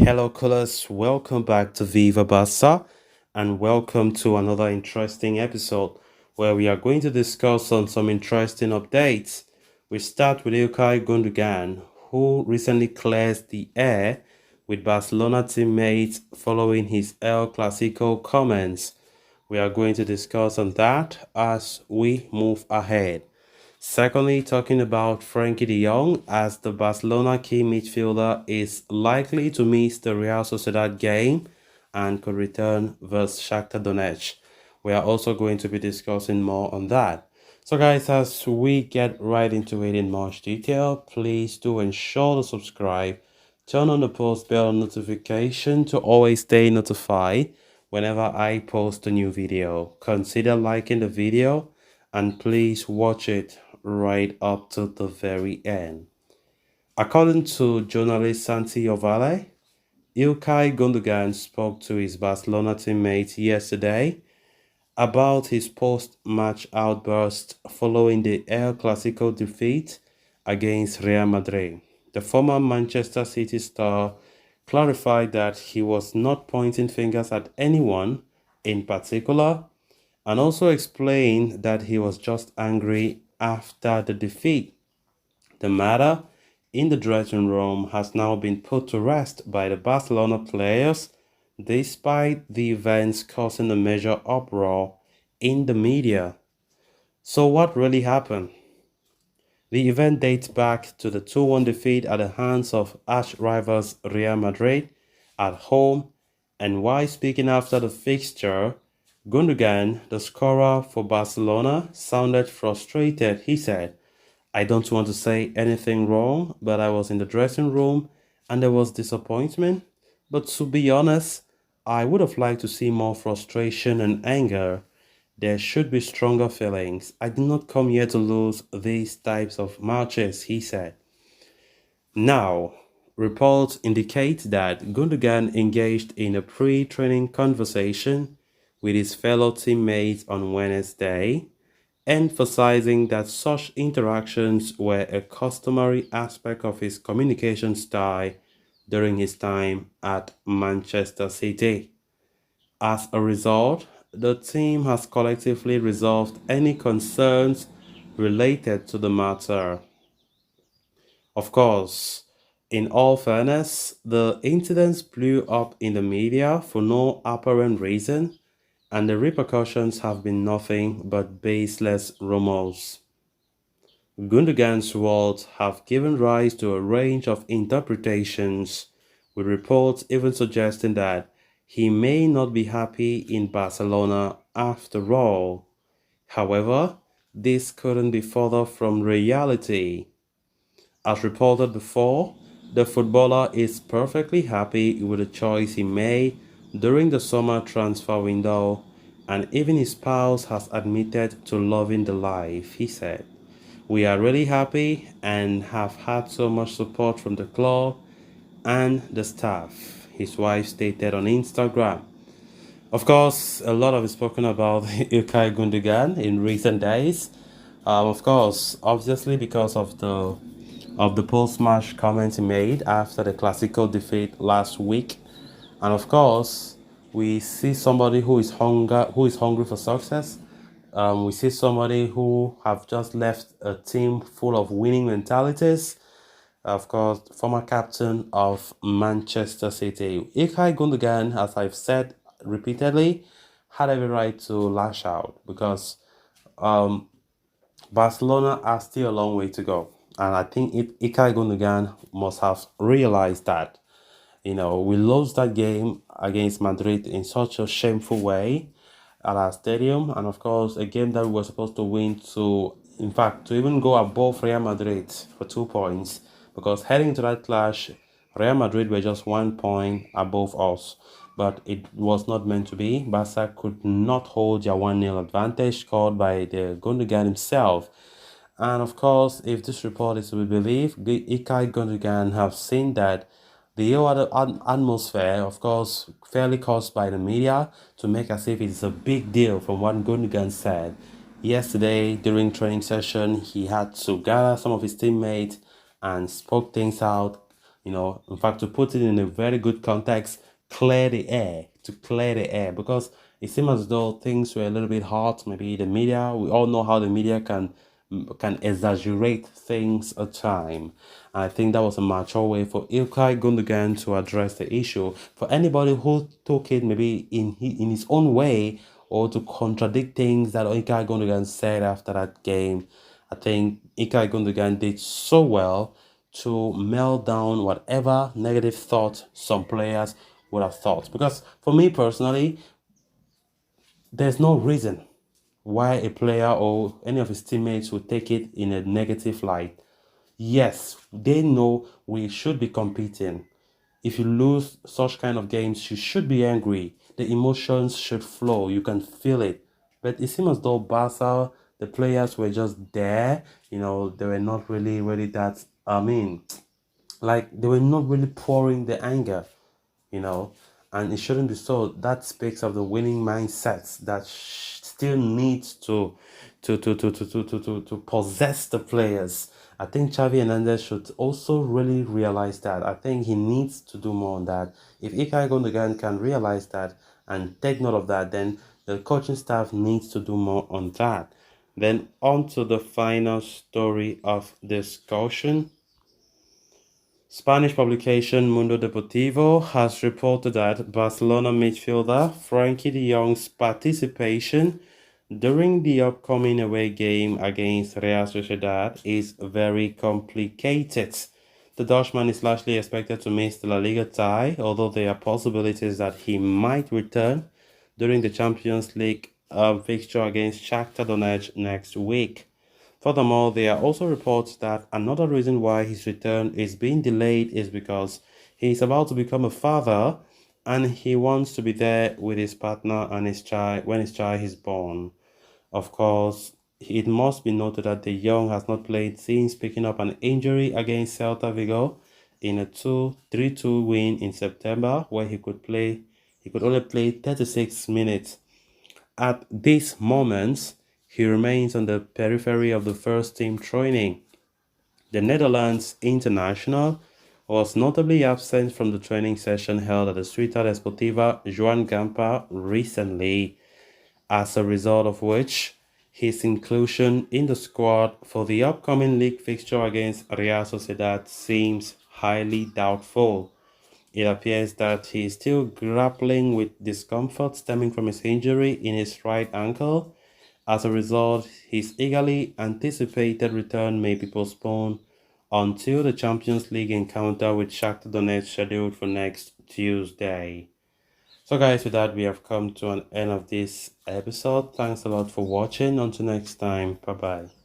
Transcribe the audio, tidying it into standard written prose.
Hello, callers. Welcome back to Viva Barca and welcome to another interesting episode where we are going to discuss on some interesting updates. We start with Ilkay Gundogan, who recently clears the air with Barcelona teammates following his El Clasico comments. We are going to discuss on that as we move ahead. Secondly, talking about Frenkie de Jong, as the Barcelona key midfielder is likely to miss the Real Sociedad game and could return versus Shakhtar Donetsk. We are also going to be discussing more on that. So guys, as we get right into it in much detail, please do ensure to subscribe, turn on the post bell notification to always stay notified whenever I post a new video. Consider liking the video and please watch it right up to the very end. According to journalist Santi Ovalle, Ilkay Gundogan spoke to his Barcelona teammate yesterday about his post-match outburst following the El Clasico defeat against Real Madrid. The former Manchester City star clarified that he was not pointing fingers at anyone in particular and also explained that he was just angry after the defeat. The matter in the dressing room has now been put to rest by the Barcelona players, despite the events causing a major uproar in the media. So, what really happened? The event dates back to the 2-1 defeat at the hands of arch rivals Real Madrid at home, and while speaking after the fixture, Gundogan, the scorer for Barcelona, sounded frustrated. He said, "I don't want to say anything wrong, but I was in the dressing room and there was disappointment. But to be honest, I would have liked to see more frustration and anger. There should be stronger feelings. I did not come here to lose these types of matches," he said. Now, reports indicate that Gundogan engaged in a pre-training conversation with his fellow teammates on Wednesday, emphasizing that such interactions were a customary aspect of his communication style during his time at Manchester City. As a result, the team has collectively resolved any concerns related to the matter. Of course, in all fairness, the incidents blew up in the media for no apparent reason, and the repercussions have been nothing but baseless rumors. Gundogan's words have given rise to a range of interpretations, with reports even suggesting that he may not be happy in Barcelona after all. However, this couldn't be further from reality. As reported before, the footballer is perfectly happy with the choice he made during the summer transfer window, and even his spouse has admitted to loving the life, he said. "We are really happy and have had so much support from the club and the staff," his wife stated on Instagram. Of course, a lot of is spoken about Ilkay Gundogan in recent days. Of course, obviously because of the post-match comments he made after the Clasico defeat last week, and of course, we see somebody who is hungry for success. We see somebody who have just left a team full of winning mentalities. Of course, former captain of Manchester City, Ilkay Gundogan, as I've said repeatedly, had every right to lash out because um, Barcelona are still a long way to go. And I think Ilkay Gundogan must have realized that. We lost that game against Madrid in such a shameful way at our stadium. And of course, a game that we were supposed to win in fact, to even go above Real Madrid for 2 points. Because heading into that clash, Real Madrid were just 1 point above us. But it was not meant to be. Barca could not hold their 1-0 advantage scored by the Gundogan himself. And of course, if this report is to be believed, Ilkay Gundogan have seen that the whole other atmosphere, of course, fairly caused by the media to make as if it's a big deal from what Gundogan said. Yesterday, during training session, he had to gather some of his teammates and spoke things out, In fact, to put it in a very good context, clear the air, to clear the air, because it seemed as though things were a little bit hot. Maybe the media, we all know how the media can exaggerate things at time. And I think that was a mature way for Ilkay Gundogan to address the issue. For anybody who took it maybe in his own way or to contradict things that Ilkay Gundogan said after that game, I think Ilkay Gundogan did so well to melt down whatever negative thought some players would have thought. Because for me personally, there's no reason why a player or any of his teammates would take it in a negative light. Yes, they know we should be competing. If you lose such kind of games, you should be angry. The emotions should flow. You can feel it. But it seems as though Barca, the players were just there. They were not really that. Like they were not really pouring the anger, you know, and it shouldn't be so. That speaks of the winning mindset that still needs to possess the players. I think Xavi Hernandez should also really realize that. I think he needs to do more on that. If Ilkay Gundogan can realize that and take note of that, then the coaching staff needs to do more on that. Then on to the final story of discussion. Spanish publication Mundo Deportivo has reported that Barcelona midfielder Frenkie de Jong's participation during the upcoming away game against Real Sociedad is very complicated. The Dutchman is largely expected to miss the La Liga tie, although there are possibilities that he might return during the Champions League fixture against Shakhtar Donetsk next week. Furthermore, there are also reports that another reason why his return is being delayed is because he is about to become a father and he wants to be there with his partner and his child when his child is born. Of course, it must be noted that De Jong has not played since picking up an injury against Celta Vigo in a 3-2 win in September, where he could only play 36 minutes. At this moment, he remains on the periphery of the first team training. The Netherlands international was notably absent from the training session held at the Ciutat Esportiva Joan Gamper recently, as a result of which his inclusion in the squad for the upcoming league fixture against Real Sociedad seems highly doubtful. It appears that he is still grappling with discomfort stemming from his injury in his right ankle. As a result, his eagerly anticipated return may be postponed until the Champions League encounter with Shakhtar Donetsk scheduled for next Tuesday. So guys, with that we have come to an end of this episode. Thanks a lot for watching. Until next time, bye bye.